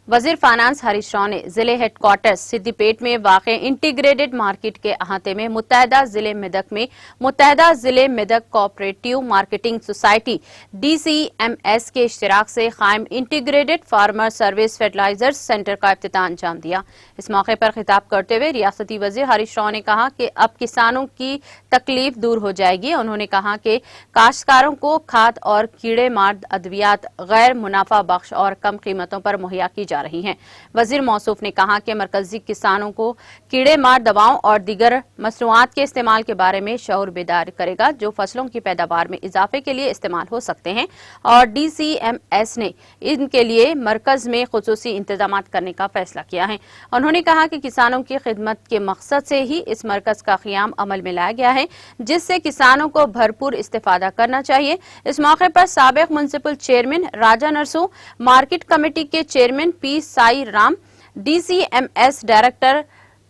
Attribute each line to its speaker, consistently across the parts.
Speaker 1: वजीर फाइनेंस हरीश राव ने जिले हेडक्वार्टर सिद्दीपेट में वाक़ इंटीग्रेटेड मार्केट के अहाते में मुत्तहदा जिले मेदक में मुत्तहदा जिले Medak cooperative marketing society DCMS के इश्तिराक से कायम integrated farmer service fertilisers centre का इफ्तिताह अंजाम दिया। इस मौके पर खिताब करते हुए रियासती वजीर हरीश राव ने कहा कि अब किसानों की तकलीफ दूर हो जाएगी। उन्होंने कहा कि काश्तकारों को खाद और कीड़े मार अद्वियात गैर मुनाफा बख्श और कम कीमतों पर मुहैया की जा रही हैं। वजीर मौसूफ ने कहा कि मरकजी किसानों को कीड़े मार दवाओं और दीगर मसनूआत के इस्तेमाल के बारे में शऊर बेदार करेगा जो फसलों की पैदावार में इजाफे के लिए इस्तेमाल हो सकते हैं और DCMS ने इनके लिए मरकज में खुसूसी इंतजाम करने का फैसला किया है। उन्होंने कहा कि किसानों की खिदमत के मकसद से ही इस मरकज का क़याम अमल में लाया गया है जिससे किसानों को भरपूर इस्तेफादा करना चाहिए। इस मौके पर साबिक municipal chairman Raja Narsu, market committee के chairman P Sai Ram, DCMS director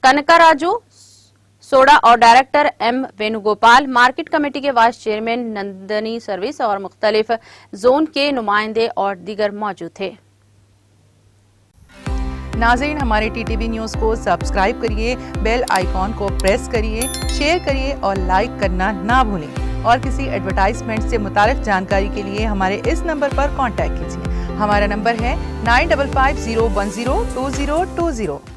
Speaker 1: Kanakaraju Soda और director M Venugopal, market committee के वाइस चेयरमैन नंदनी सर्विस और मुख्तलिफ जोन के नुमाइंदे और दीगर मौजूद थे।
Speaker 2: नाज़रीन, हमारे TTV न्यूज़ को सब्सक्राइब करिए, बेल आइकॉन को प्रेस करिए, शेयर करिए और लाइक करना ना भूलें। और किसी एडवर्टाइजमेंट से मुताल्लिक़ जानकारी के लिए हमारे इस नंबर पर कॉन्टैक्ट कीजिए। हमारा नंबर है 9550102020।